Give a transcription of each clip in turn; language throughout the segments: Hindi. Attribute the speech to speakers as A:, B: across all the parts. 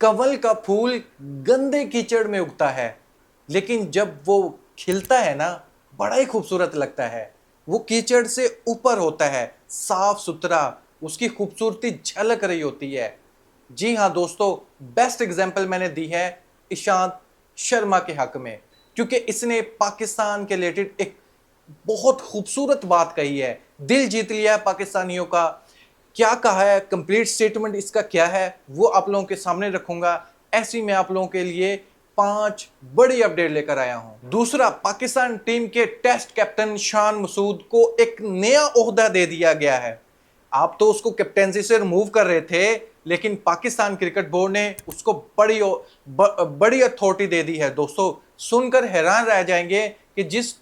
A: कमल का फूल गंदे कीचड़ में उगता है, लेकिन जब वो खिलता है ना, बड़ा ही खूबसूरत लगता है। वो कीचड़ से ऊपर होता है, साफ सुथरा, उसकी खूबसूरती झलक रही होती है। जी हाँ दोस्तों, बेस्ट एग्जाम्पल मैंने दी है ईशांत शर्मा के हक में, क्योंकि इसने पाकिस्तान के रिलेटेड एक बहुत खूबसूरत बात कही है, दिल जीत लिया है पाकिस्तानियों का। क्या कहा है, कंप्लीट स्टेटमेंट इसका क्या है, वो आप लोगों के सामने रखूंगा। ऐसी मैं आप लोगों के लिए 5 बड़ी अपडेट लेकर आया हूं। दूसरा, पाकिस्तान टीम के टेस्ट कैप्टन शान मसूद को एक नया ओहदा दे दिया गया है। आप तो उसको कैप्टेंसी से रिमूव कर रहे थे, लेकिन पाकिस्तान क्रिकेट बोर्ड ने उसको बड़ी अथॉरिटी दे दी है। दोस्तों, सुनकर हैरान रह जाएंगे कि जिस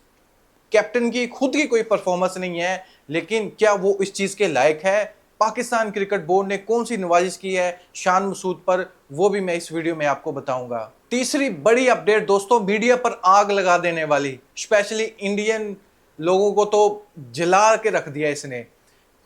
A: कैप्टन की खुद की कोई परफॉर्मेंस नहीं है, लेकिन क्या वो इस चीज के लायक है। पाकिस्तान क्रिकेट बोर्ड ने कौन सी नवाजिश की है शान मसूद पर, वो भी मैं इस वीडियो में आपको बताऊंगा। तीसरी बड़ी अपडेट दोस्तों, मीडिया पर आग लगा देने वाली, स्पेशली इंडियन लोगों को तो जला के रख दिया इसने,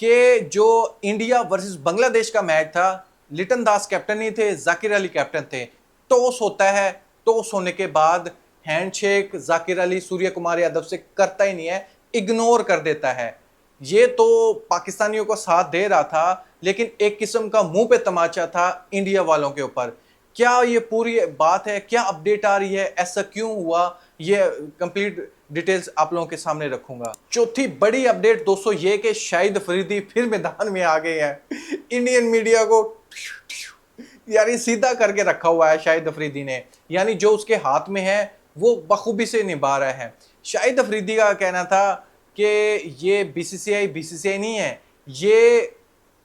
A: कि जो इंडिया वर्सेस बांग्लादेश का मैच था, लिटन दास कैप्टन नहीं थे, जाकिर अली कैप्टन थे। टॉस होता है, टॉस होने के बाद हैंडशेक जाकिर अली सूर्य कुमार यादव से करता ही नहीं है, इग्नोर कर देता है। ये तो पाकिस्तानियों को साथ दे रहा था, लेकिन एक किस्म का मुंह पे तमाचा था इंडिया वालों के ऊपर। क्या ये पूरी बात है, क्या अपडेट आ रही है, ऐसा क्यों हुआ, ये कंप्लीट डिटेल्स आप लोगों के सामने रखूंगा। चौथी बड़ी अपडेट दोस्तों ये कि शाहिद अफरीदी फिर मैदान में आ गए हैं। इंडियन मीडिया को यानी सीधा करके रखा हुआ है शाहिद अफरीदी ने, यानी जो उसके हाथ में है वो बखूबी से निभा रहा है। शाहिद अफरीदी का कहना था कि ये बीसीसीआई नहीं है, ये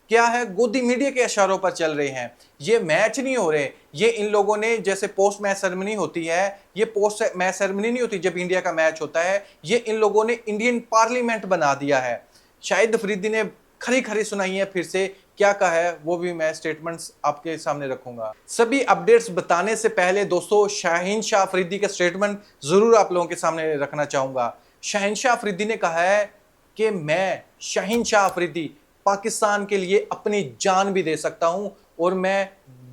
A: क्या है, गोदी मीडिया के इशारों पर चल रहे हैं, ये मैच नहीं हो रहे। ये इन लोगों ने, जैसे पोस्ट मैच सेरेमनी होती है, ये पोस्ट मैच सेरेमनी नहीं होती जब इंडिया का मैच होता है, ये इन लोगों ने इंडियन पार्लियामेंट बना दिया है। शाहिद अफरीदी ने खरी खरी सुनाई है, फिर से क्या कहा है वो भी मैं स्टेटमेंट्स आपके सामने रखूंगा। सभी अपडेट्स बताने से पहले दोस्तों, शाहीन शाह अफरीदी का स्टेटमेंट जरूर आप लोगों के सामने रखना चाहूंगा। शाहीन शाह अफरीदी ने कहा है कि मैं शाहीन शाह अफरीदी पाकिस्तान के लिए अपनी जान भी दे सकता हूं, और मैं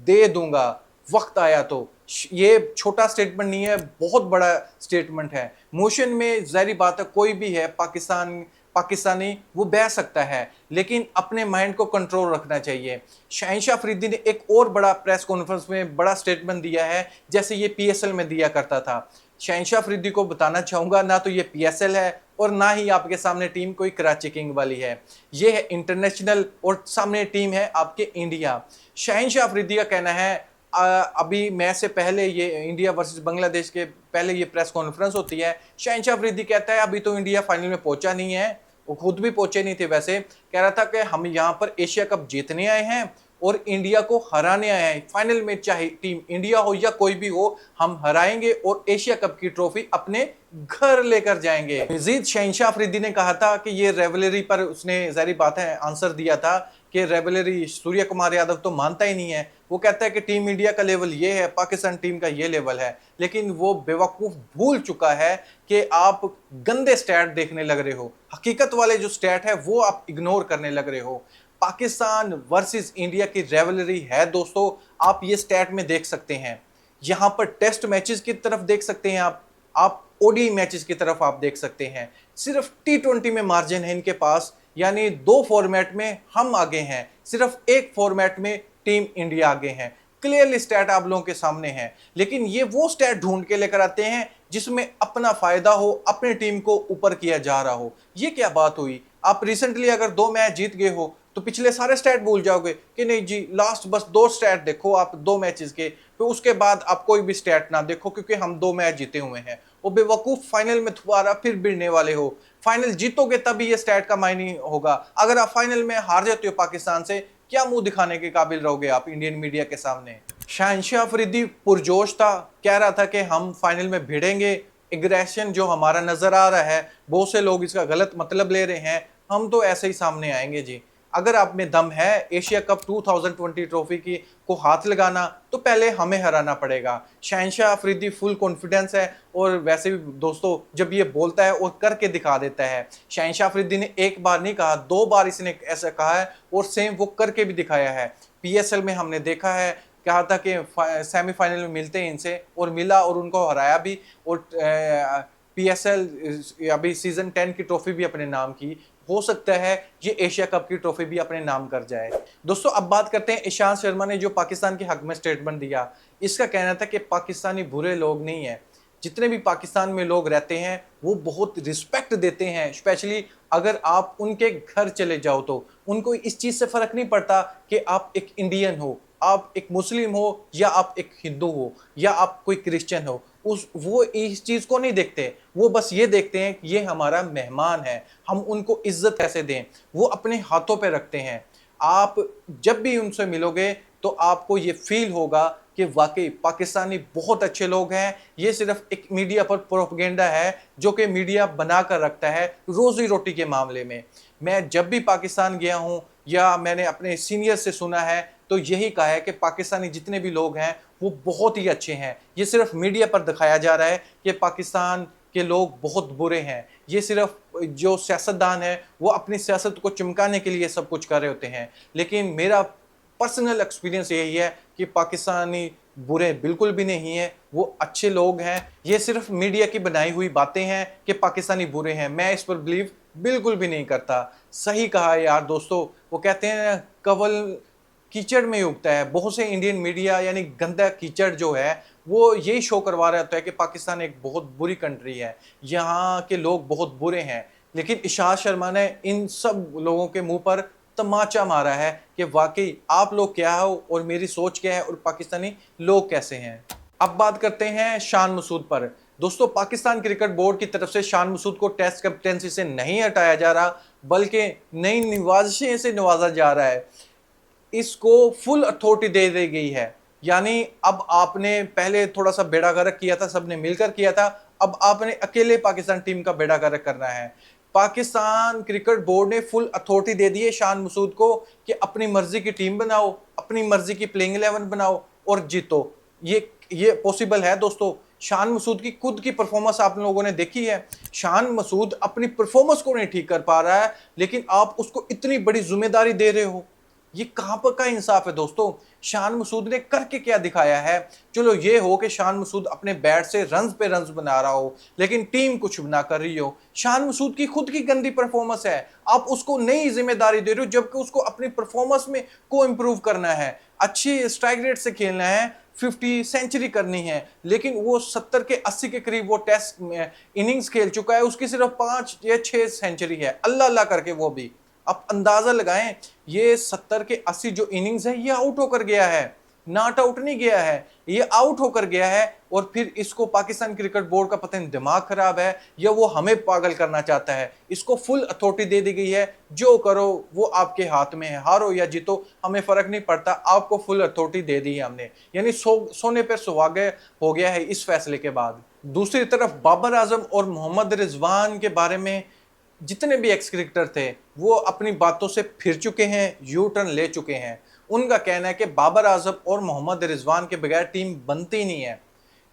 A: दे दूंगा वक्त आया तो। ये छोटा स्टेटमेंट नहीं है, बहुत बड़ा स्टेटमेंट है। मोशन में जाहिर बात है, कोई भी है पाकिस्तानी वो बह सकता है, लेकिन अपने माइंड को कंट्रोल रखना चाहिए। शाहीन शाह अफरीदी ने एक और बड़ा प्रेस कॉन्फ्रेंस में बड़ा स्टेटमेंट दिया है, जैसे ये पीएसएल में दिया करता था। शाहीन शाह अफरीदी को बताना चाहूंगा, ना तो ये पीएसएल है और ना ही आपके सामने टीम कोई कराची किंग वाली है, ये है इंटरनेशनल, और सामने टीम है आपके इंडिया। शाहीन शाह अफरीदी का कहना है, अभी मैच से पहले, ये इंडिया वर्सेस बांग्लादेश के पहले ये प्रेस कॉन्फ्रेंस होती है, शाहीन शाह अफरीदी कहता है अभी तो इंडिया फाइनल में पहुंचा नहीं है, वो खुद भी पहुंचे नहीं थे। वैसे कह रहा था कि हम यहाँ पर एशिया कप जीतने आए हैं और इंडिया को हराने आए हैं। फाइनल में चाहे टीम इंडिया हो या कोई भी हो, हम हराएंगे और एशिया कप की ट्रॉफी अपने घर लेकर जाएंगे। मजीद शाहीन शाह अफरीदी ने कहा था कि ये रेवलरी पर उसने जाहिर बात है आंसर दिया था कि रेवलरी सूर्य कुमार यादव तो मानता ही नहीं है। वो कहता है कि टीम इंडिया का लेवल ये है, पाकिस्तान टीम का ये लेवल है, लेकिन वो बेवकूफ भूल चुका है कि आप गंदे स्टैट देखने लग रहे हो, हकीकत वाले जो स्टैट है वो आप इग्नोर करने लग रहे हो। पाकिस्तान वर्सेस इंडिया की रेवलरी है दोस्तों, आप ये स्टैट में देख सकते हैं। यहां पर टेस्ट मैचेस की तरफ देख सकते हैं, आप ओडी मैचेस की तरफ आप देख सकते हैं। सिर्फ टी20 में मार्जिन है इनके पास, यानी 2 फॉर्मेट में हम आगे हैं, सिर्फ एक फॉर्मेट में टीम इंडिया आगे हैं। क्लियरली स्टैट आप लोगों के सामने है, लेकिन ये वो स्टैट ढूंढ के लेकर आते हैं जिसमें अपना फायदा हो, अपनी टीम को ऊपर किया जा रहा हो। ये क्या बात हुई, आप रिसेंटली अगर 2 मैच जीत गए हो तो पिछले सारे स्टैट भूल जाओगे कि नहीं जी, लास्ट बस 2 स्टैट देखो आप 2 मैचेस के, तो उसके बाद आप कोई भी स्टैट ना देखो क्योंकि हम 2 मैच जीते हुए हैं। वो बेवकूफ, फाइनल में दोबारा फिर भिड़ने वाले हो। फाइनल जीतोगे तभी ये स्टैट का मायने होगा। अगर आप फाइनल में हार जाते हो पाकिस्तान से, क्या मुंह दिखाने के काबिल रहोगे आप इंडियन मीडिया के सामने। शाहीन शाह अफरीदी पुरजोश था, कह रहा था कि हम फाइनल में भिड़ेंगे। एग्रेशन जो हमारा नजर आ रहा है, बहुत से लोग इसका गलत मतलब ले रहे हैं, हम तो ऐसे ही सामने आएंगे जी। अगर आप में दम है एशिया कप 2020 ट्रॉफी की को हाथ लगाना, तो पहले हमें हराना पड़ेगा। शाहीन शाह अफरीदी फुल कॉन्फिडेंस है, और वैसे भी दोस्तों जब ये बोलता है और करके दिखा देता है। शाहीन शाह अफरीदी ने एक बार नहीं कहा, 2 बार इसने ऐसा कहा है और सेम वो करके भी दिखाया है। पीएसएल में हमने देखा है कहा था कि सेमीफाइनल में मिलते हैं इनसे, और मिला और उनको हराया भी, और PSL अभी सीजन 10 की ट्रॉफी भी अपने नाम की। हो सकता है ये एशिया कप की ट्रॉफी भी अपने नाम कर जाए। दोस्तों अब बात करते हैं ईशांत शर्मा ने जो पाकिस्तान के हक में स्टेटमेंट दिया। इसका कहना था कि पाकिस्तानी बुरे लोग नहीं है, जितने भी पाकिस्तान में लोग रहते हैं वो बहुत रिस्पेक्ट देते हैं, स्पेशली अगर आप उनके घर चले जाओ तो उनको इस चीज़ से फ़र्क नहीं पड़ता कि आप एक इंडियन हो, आप एक मुस्लिम हो, या आप एक हिंदू हो, या आप कोई क्रिश्चियन हो। वो इस चीज़ को नहीं देखते, वो बस ये देखते हैं कि ये हमारा मेहमान है, हम उनको इज्जत कैसे दें, वो अपने हाथों पे रखते हैं। आप जब भी उनसे मिलोगे तो आपको ये फील होगा कि वाकई पाकिस्तानी बहुत अच्छे लोग हैं। ये सिर्फ एक मीडिया पर प्रोपेगेंडा है जो कि मीडिया बना कर रखता है रोजी रोटी के मामले में। मैं जब भी पाकिस्तान गया हूं या मैंने अपने सीनियर से सुना है तो यही कहा है कि पाकिस्तानी जितने भी लोग हैं वो बहुत ही अच्छे हैं। ये सिर्फ मीडिया पर दिखाया जा रहा है कि पाकिस्तान के लोग बहुत बुरे हैं। ये सिर्फ जो सियासतदान है वो अपनी सियासत को चमकाने के लिए सब कुछ कर रहे होते हैं, लेकिन मेरा पर्सनल एक्सपीरियंस यही है कि पाकिस्तानी बुरे बिल्कुल भी नहीं है, वो अच्छे लोग हैं। ये सिर्फ मीडिया की बनाई हुई बातें हैं कि पाकिस्तानी बुरे हैं, मैं इस पर बिलीव बिल्कुल भी नहीं करता। सही कहा यार दोस्तों, वो कहते हैं कवल कीचड़ में उगता है। बहुत से इंडियन मीडिया यानी गंदा कीचड़ जो है वो यही शो करवा रहा होता है कि पाकिस्तान एक बहुत बुरी कंट्री है, यहाँ के लोग बहुत बुरे हैं। लेकिन इशांत शर्मा ने इन सब लोगों के मुंह पर तमाचा मारा है कि वाकई आप लोग क्या हो और मेरी सोच क्या है और पाकिस्तानी लोग कैसे हैं। अब बात करते हैं शान मसूद पर। दोस्तों पाकिस्तान क्रिकेट बोर्ड की तरफ से शान मसूद को टेस्ट कैप्टेंसी से नहीं हटाया जा रहा, बल्कि नई नवाजिशें से नवाजा जा रहा है। इसको फुल अथॉरिटी दे दी गई है, यानी अब आपने पहले थोड़ा सा बेड़ा गर्क किया था, सबने मिलकर किया था, अब आपने अकेले पाकिस्तान टीम का बेड़ा गर्क करना है। पाकिस्तान क्रिकेट बोर्ड ने फुल अथॉरिटी दे दी है शान मसूद को कि अपनी मर्जी की टीम बनाओ, अपनी मर्जी की प्लेइंग 11 बनाओ और जीतो। ये पॉसिबल है दोस्तों। शान मसूद की खुद की परफॉर्मेंस आप लोगों ने देखी है। शान मसूद अपनी परफॉर्मेंस को नहीं ठीक कर पा रहा है, लेकिन आप उसको इतनी बड़ी जिम्मेदारी दे रहे हो। ये कहां पर का इंसाफ है दोस्तों। शान मसूद ने करके क्या दिखाया है। चलो ये हो कि शान मसूद अपने बैट से रन्स पे रन्स बना रहा हो, लेकिन टीम कुछ ना कर रही हो। शान मसूद की खुद की गंदी परफॉर्मेंस है, आप उसको नई जिम्मेदारी दे रहे हो, जबकि उसको अपनी परफॉर्मेंस में को इम्प्रूव करना है, अच्छी स्ट्राइक रेट से खेलना है, 50 सेंचुरी करनी है। लेकिन वो 70 के 80 के करीब वो टेस्ट इनिंग्स खेल चुका है, उसकी सिर्फ 5 या 6 सेंचुरी है, अल्लाह अल्लाह करके। वो भी आप अंदाजा लगाएं, ये 70 के 80 जो इनिंग्स है ये आउट होकर गया है, नॉट आउट नहीं गया है, ये आउट होकर गया है। और फिर इसको पाकिस्तान क्रिकेट बोर्ड का पता नहीं दिमाग खराब है या वो हमें पागल करना चाहता है। इसको फुल अथॉरिटी दे दी गई है, जो करो वो आपके हाथ में है, हारो या जीतो हमें फर्क नहीं पड़ता, आपको फुल अथॉरिटी दे दी है हमने। यानी सोने पर सुहागा हो गया है इस फैसले के बाद। दूसरी तरफ बाबर आजम और मोहम्मद रिजवान के बारे में जितने भी एक्स क्रिकेटर थे वो अपनी बातों से फिर चुके हैं, यू टर्न ले चुके हैं। उनका कहना है कि बाबर आजम और मोहम्मद रिजवान के बगैर टीम बनती नहीं है।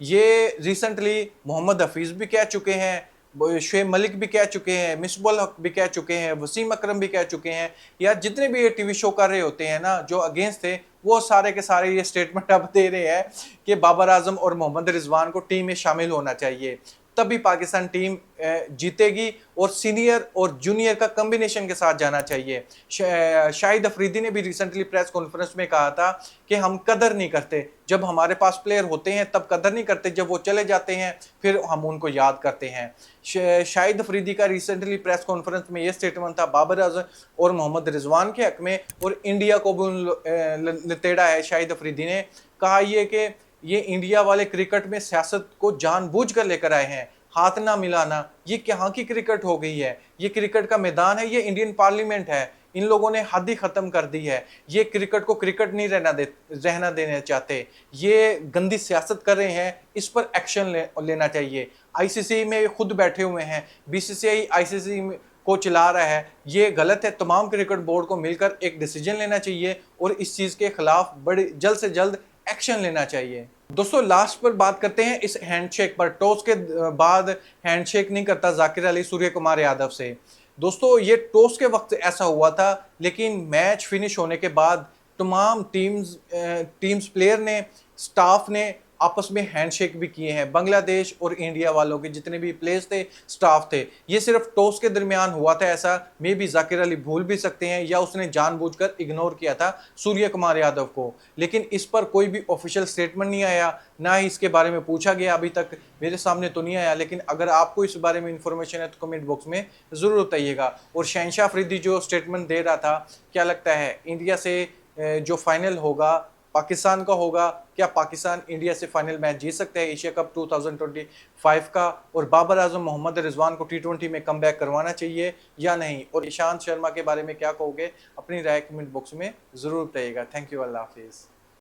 A: ये रिसेंटली मोहम्मद हफीज़ भी कह चुके हैं, शुएब मलिक भी कह चुके हैं, मिसबाह हक भी कह चुके हैं, वसीम अकरम भी कह चुके हैं, या जितने भी ये टीवी शो कर रहे होते हैं ना जो अगेंस्ट थे, वो सारे के सारे ये स्टेटमेंट अब दे रहे हैं कि बाबर आजम और मोहम्मद रिजवान को टीम में शामिल होना चाहिए, तभी पाकिस्तान टीम जीतेगी, और सीनियर और जूनियर का कॉम्बिनेशन के साथ जाना चाहिए। शाहिद अफरीदी ने भी रिसेंटली प्रेस कॉन्फ्रेंस में कहा था कि हम कदर नहीं करते, जब हमारे पास प्लेयर होते हैं तब कदर नहीं करते, जब वो चले जाते हैं फिर हम उनको याद करते हैं। शाहिद अफरीदी का रिसेंटली प्रेस कॉन्फ्रेंस में ये स्टेटमेंट था बाबर आजम और मोहम्मद रिजवान के हक में, और इंडिया को भी लतेड़ा है। शाहिद अफरीदी ने कहा ये कि ये इंडिया वाले क्रिकेट में सियासत को जानबूझकर लेकर आए हैं, हाथ ना मिलाना, ये कहाँ की क्रिकेट हो गई है। ये क्रिकेट का मैदान है, ये इंडियन पार्लियामेंट है, इन लोगों ने हद ही खत्म कर दी है। ये क्रिकेट को क्रिकेट नहीं रहना देना चाहते, ये गंदी सियासत कर रहे हैं, इस पर एक्शन लेना चाहिए। आईसीसी में खुद बैठे हुए हैं, बीसीसीआई आईसीसी को चला रहा है, ये गलत है। तमाम क्रिकेट बोर्ड को मिलकर एक डिसीजन लेना चाहिए और इस चीज़ के खिलाफ बड़ी जल्द से जल्द एक्शन लेना चाहिए। दोस्तों लास्ट पर बात करते हैं इस हैंडशेक पर। टॉस के बाद हैंडशेक नहीं करता जाकिर अली सूर्य कुमार यादव से। दोस्तों ये टॉस के वक्त ऐसा हुआ था, लेकिन मैच फिनिश होने के बाद तमाम टीम्स प्लेयर ने, स्टाफ ने आपस में हैंडशेक भी किए हैं। बांग्लादेश और इंडिया वालों के जितने भी प्लेयर्स थे, स्टाफ थे, ये सिर्फ टॉस के दरमियान हुआ था ऐसा। मे भी जाकिर अली भूल भी सकते हैं या उसने जानबूझकर इग्नोर किया था सूर्य कुमार यादव को, लेकिन इस पर कोई भी ऑफिशियल स्टेटमेंट नहीं आया, ना ही इसके बारे में पूछा गया। अभी तक मेरे सामने तो नहीं आया, लेकिन अगर आपको इस बारे में इंफॉर्मेशन है तो कमेंट बॉक्स में ज़रूर बताइएगा। और शहनशाह अफरीदी जो स्टेटमेंट दे रहा था, क्या लगता है इंडिया से जो फाइनल होगा पाकिस्तान का होगा? क्या पाकिस्तान इंडिया से फाइनल मैच जीत सकते हैं एशिया कप 2025 का? और बाबर आजम मोहम्मद रिजवान को T20 में कमबैक करवाना चाहिए या नहीं? और ईशांत शर्मा के बारे में क्या कहोगे? अपनी राय कमेंट बॉक्स में ज़रूर बताइएगा। थैंक यू, अल्लाह हाफिज़।